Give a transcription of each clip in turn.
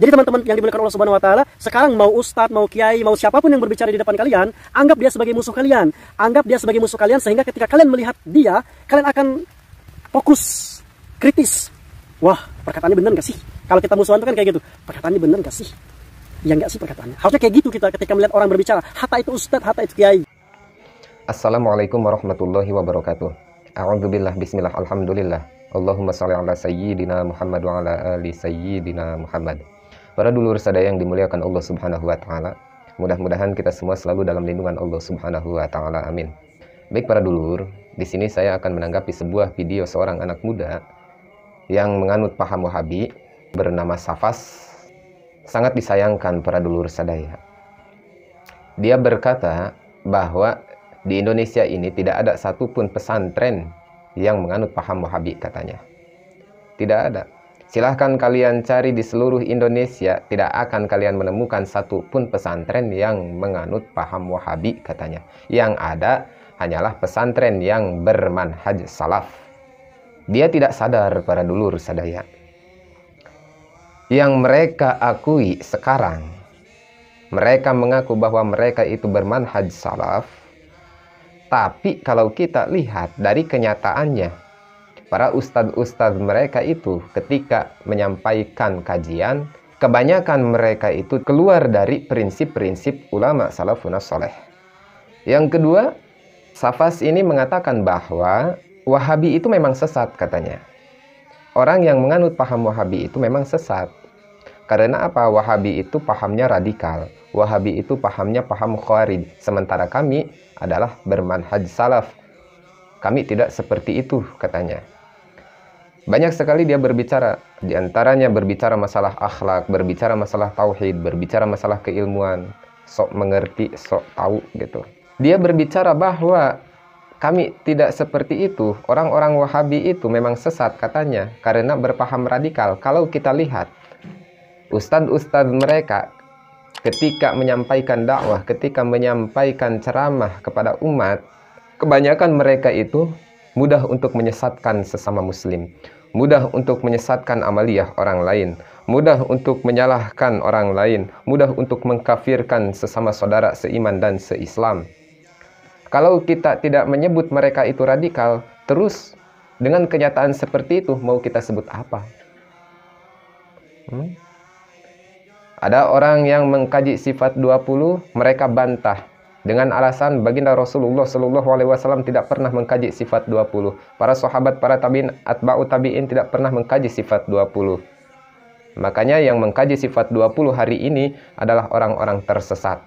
Jadi teman-teman yang dimuliakan Allah Subhanahu wa taala, sekarang mau ustadz, mau kiai, mau siapapun yang berbicara di depan kalian, anggap dia sebagai musuh kalian. Anggap dia sebagai musuh kalian sehingga ketika kalian melihat dia, kalian akan fokus, kritis. Wah, perkataannya benar nggak sih? Kalau kita musuhan itu kan kayak gitu. Perkataannya benar nggak sih? Ya nggak sih perkataannya. Harusnya kayak gitu kita ketika melihat orang berbicara. Hatta itu ustadz, hatta itu kiai. Assalamualaikum warahmatullahi wabarakatuh. A'udzubillah, bismillah, alhamdulillah. Allahumma sholli ala sayyidina Muhammad wa ala ali sayyidina Muhammad. Para dulur sadaya yang dimuliakan Allah Subhanahu wa taala, mudah-mudahan kita semua selalu dalam lindungan Allah Subhanahu wa taala. Amin. Baik para dulur, di sini saya akan menanggapi sebuah video seorang anak muda yang menganut paham Wahabi bernama Safas. Sangat disayangkan para dulur sadaya. Dia berkata bahwa di Indonesia ini tidak ada satupun pesantren yang menganut paham Wahabi katanya. Tidak ada. Silahkan kalian cari di seluruh Indonesia, tidak akan kalian menemukan satupun pesantren yang menganut paham Wahabi katanya. Yang ada hanyalah pesantren yang bermanhaj salaf. Dia tidak sadar para dulur sadaya. Yang mereka akui sekarang, mereka mengaku bahwa mereka itu bermanhaj salaf. Tapi kalau kita lihat dari kenyataannya, para ustadz-ustadz mereka itu ketika menyampaikan kajian, kebanyakan mereka itu keluar dari prinsip-prinsip ulama salafun sholeh. Yang kedua, Safas ini mengatakan bahwa Wahabi itu memang sesat katanya. Orang yang menganut paham Wahabi itu memang sesat. Karena apa? Wahabi itu pahamnya radikal. Wahabi itu pahamnya paham khawarij. Sementara kami adalah bermanhaj salaf. Kami tidak seperti itu katanya. Banyak sekali dia berbicara, diantaranya berbicara masalah akhlak, berbicara masalah tauhid, berbicara masalah keilmuan, sok mengerti, sok tahu gitu. Dia berbicara bahwa kami tidak seperti itu, orang-orang Wahabi itu memang sesat katanya, karena berpaham radikal. Kalau kita lihat, ustadz-ustadz mereka ketika menyampaikan dakwah, ketika menyampaikan ceramah kepada umat, kebanyakan mereka itu mudah untuk menyesatkan sesama muslim, mudah untuk menyesatkan amaliyah orang lain, mudah untuk menyalahkan orang lain, mudah untuk mengkafirkan sesama saudara seiman dan seislam. Kalau kita tidak menyebut mereka itu radikal, terus dengan kenyataan seperti itu mau kita sebut apa? Ada orang yang mengkaji sifat 20, mereka bantah dengan alasan baginda Rasulullah SAW tidak pernah mengkaji sifat 20. Para sahabat, para tabi'in, atba'u tabi'in tidak pernah mengkaji sifat 20. Makanya yang mengkaji sifat 20 hari ini adalah orang-orang tersesat.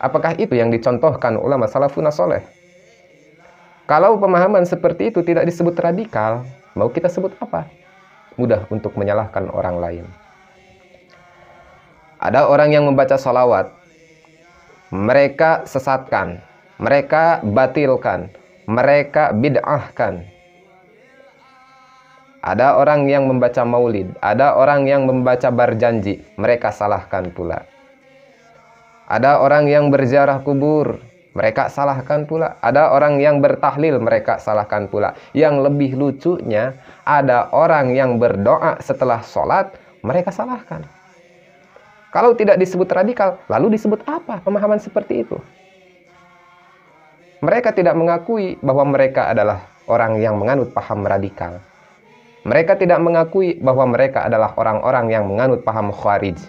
Apakah itu yang dicontohkan ulama salafun sholeh? Kalau pemahaman seperti itu tidak disebut radikal, mau kita sebut apa? Mudah untuk menyalahkan orang lain. Ada orang yang membaca sholawat, mereka sesatkan, mereka batilkan, mereka bid'ahkan. Ada orang yang membaca maulid, ada orang yang membaca berjanji, mereka salahkan pula. Ada orang yang berziarah kubur, mereka salahkan pula. Ada orang yang bertahlil, mereka salahkan pula. Yang lebih lucunya, ada orang yang berdoa setelah sholat, mereka salahkan. Kalau tidak disebut radikal, lalu disebut apa pemahaman seperti itu? Mereka tidak mengakui bahwa mereka adalah orang yang menganut paham radikal. Mereka tidak mengakui bahwa mereka adalah orang-orang yang menganut paham khawarij.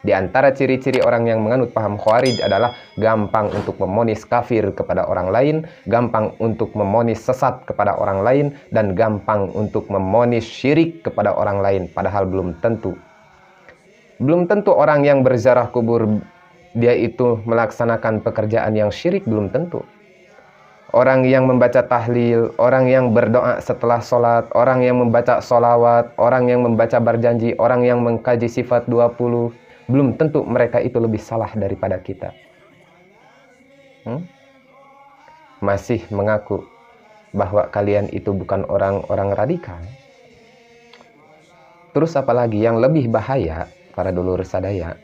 Di antara ciri-ciri orang yang menganut paham khawarij adalah gampang untuk memonis kafir kepada orang lain, gampang untuk memonis sesat kepada orang lain, dan gampang untuk memonis syirik kepada orang lain, padahal belum tentu. Belum tentu orang yang berziarah kubur dia itu melaksanakan pekerjaan yang syirik, belum tentu. Orang yang membaca tahlil, orang yang berdoa setelah sholat, orang yang membaca sholawat, orang yang membaca berjanji, orang yang mengkaji sifat 20, belum tentu mereka itu lebih salah daripada kita. Masih mengaku bahwa kalian itu bukan orang-orang radikal. Terus apalagi yang lebih bahaya, para dulur sadaya,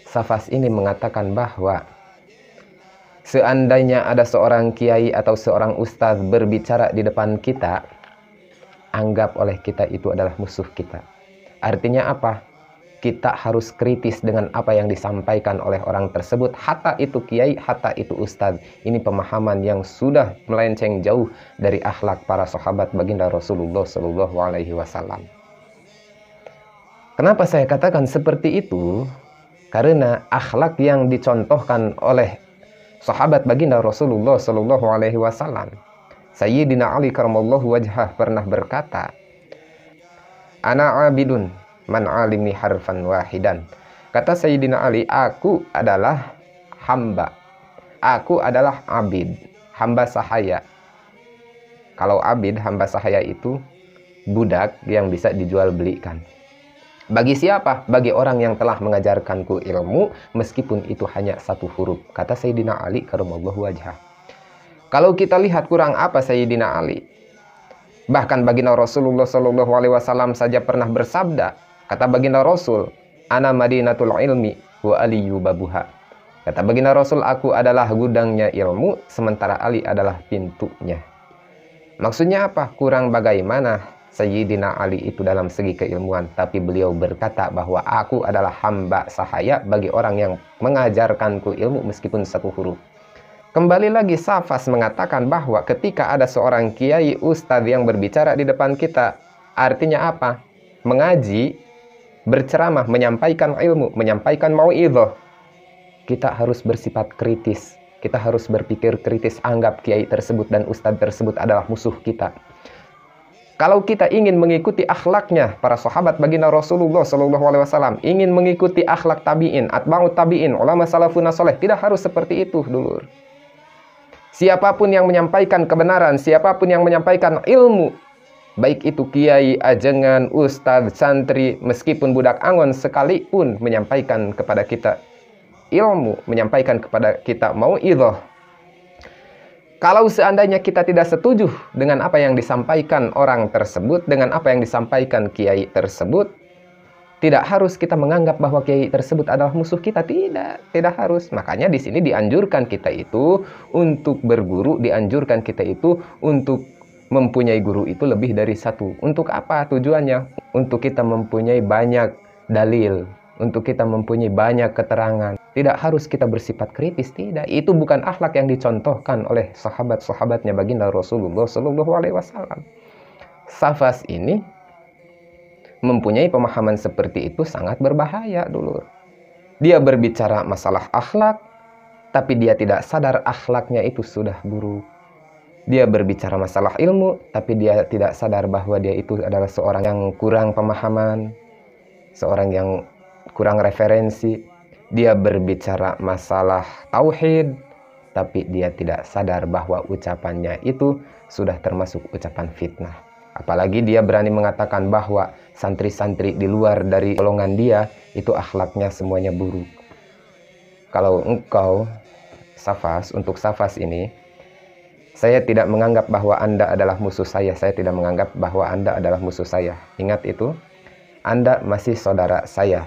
Safas ini mengatakan bahwa seandainya ada seorang kiai atau seorang ustadz berbicara di depan kita, anggap oleh kita itu adalah musuh kita. Artinya apa? Kita harus kritis dengan apa yang disampaikan oleh orang tersebut, hatta itu kiai, hatta itu ustadz. Ini pemahaman yang sudah melenceng jauh dari akhlak para sahabat baginda Rasulullah Shallallahu Alaihi Wasallam. Kenapa saya katakan seperti itu? Karena akhlak yang dicontohkan oleh sahabat baginda Rasulullah Shallallahu Alaihi Wasallam, Sayyidina Ali karamallahu wajhah pernah berkata, "Ana abidun man alimi harfan wahidan." Kata Sayyidina Ali, aku adalah hamba. Aku adalah abid, hamba sahaya. Kalau abid, hamba sahaya itu budak yang bisa dijual belikan. Bagi siapa? Bagi orang yang telah mengajarkanku ilmu, meskipun itu hanya satu huruf. Kata Sayyidina Ali karamallahu wajhah. Kalau kita lihat kurang apa Sayyidina Ali? Bahkan baginda Rasulullah Shallallahu Alaihi Wasallam saja pernah bersabda, kata baginda Rasul, "Ana madinatul ilmi wa aliyu babuha." Kata baginda Rasul, aku adalah gudangnya ilmu, sementara Ali adalah pintunya. Maksudnya apa? Kurang bagaimana Sayyidina Ali itu dalam segi keilmuan, tapi beliau berkata bahwa aku adalah hamba sahaya bagi orang yang mengajarkanku ilmu meskipun satu huruf. Kembali lagi Safas mengatakan bahwa ketika ada seorang kiai ustadz yang berbicara di depan kita, artinya apa? Mengaji, berceramah, menyampaikan ilmu, menyampaikan mau'idhah, kita harus bersifat kritis. Kita harus berpikir kritis, anggap kiai tersebut dan ustadz tersebut adalah musuh kita. Kalau kita ingin mengikuti akhlaknya para sahabat baginda Rasulullah Shallallahu Alaihi Wasallam, ingin mengikuti akhlak tabiin, atba'ut tabiin, ulama salafun saleh, tidak harus seperti itu dulur. Siapapun yang menyampaikan kebenaran, siapapun yang menyampaikan ilmu, baik itu kiai, ajengan, ustadz, santri, meskipun budak angon sekalipun menyampaikan kepada kita ilmu, menyampaikan kepada kita mau'idhah, kalau seandainya kita tidak setuju dengan apa yang disampaikan orang tersebut, dengan apa yang disampaikan kiai tersebut, tidak harus kita menganggap bahwa kiai tersebut adalah musuh kita. Tidak harus. Makanya di sini dianjurkan kita itu untuk berguru, dianjurkan kita itu untuk mempunyai guru itu lebih dari satu. Untuk apa tujuannya? Untuk kita mempunyai banyak dalil, untuk kita mempunyai banyak keterangan. Tidak harus kita bersifat kritis, tidak. Itu bukan akhlak yang dicontohkan oleh sahabat-sahabatnya baginda Rasulullah Shallallahu Alaihi Wasallam. Safas ini mempunyai pemahaman seperti itu sangat berbahaya dulu. Dia berbicara masalah akhlak, tapi dia tidak sadar akhlaknya itu sudah buruk. Dia berbicara masalah ilmu, tapi dia tidak sadar bahwa dia itu adalah seorang yang kurang pemahaman, seorang yang kurang referensi. Dia berbicara masalah tauhid, tapi dia tidak sadar bahwa ucapannya itu sudah termasuk ucapan fitnah. Apalagi dia berani mengatakan bahwa santri-santri di luar dari golongan dia itu akhlaknya semuanya buruk. Kalau engkau, Safas, untuk Safas ini, saya tidak menganggap bahwa Anda adalah musuh saya. Saya tidak menganggap bahwa Anda adalah musuh saya. Ingat itu, Anda masih saudara saya.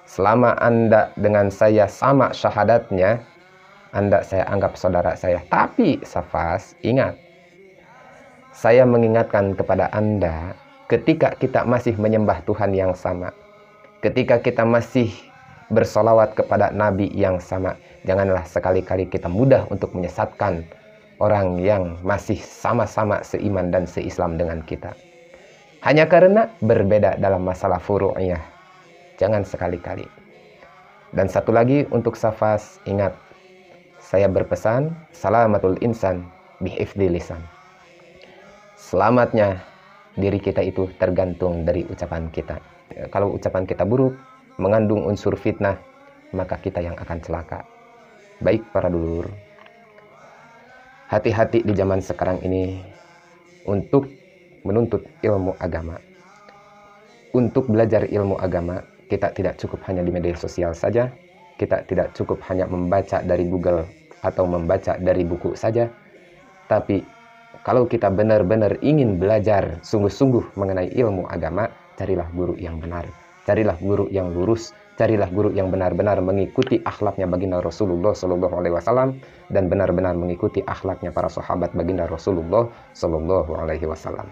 Selama Anda dengan saya sama syahadatnya, Anda saya anggap saudara saya. Tapi Safas, ingat, saya mengingatkan kepada Anda, ketika kita masih menyembah Tuhan yang sama, ketika kita masih bersolawat kepada Nabi yang sama, janganlah sekali-kali kita mudah untuk menyesatkan orang yang masih sama-sama seiman dan seislam dengan kita. Hanya karena berbeda dalam masalah furu'iyah. Jangan sekali-kali. Dan satu lagi untuk Safas, ingat, saya berpesan, salamatul insan bihifdzi lisan. Selamatnya diri kita itu tergantung dari ucapan kita. Kalau ucapan kita buruk, mengandung unsur fitnah, maka kita yang akan celaka. Baik para dulur, hati-hati di zaman sekarang ini untuk menuntut ilmu agama. Untuk belajar ilmu agama, kita tidak cukup hanya di media sosial saja. Kita tidak cukup hanya membaca dari Google atau membaca dari buku saja. Tapi kalau kita benar-benar ingin belajar sungguh-sungguh mengenai ilmu agama, carilah guru yang benar. Carilah guru yang lurus. Carilah guru yang benar-benar mengikuti akhlaknya baginda Rasulullah Shallallahu Alaihi Wasallam dan benar-benar mengikuti akhlaknya para sahabat baginda Rasulullah Shallallahu Alaihi Wasallam.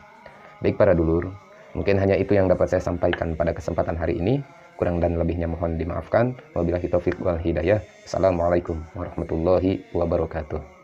Baik para dulur, Mungkin hanya itu yang dapat saya sampaikan pada kesempatan hari ini. Kurang dan lebihnya mohon dimaafkan. Wabillahi taufiq wal hidayah. Assalamualaikum warahmatullahi wabarakatuh.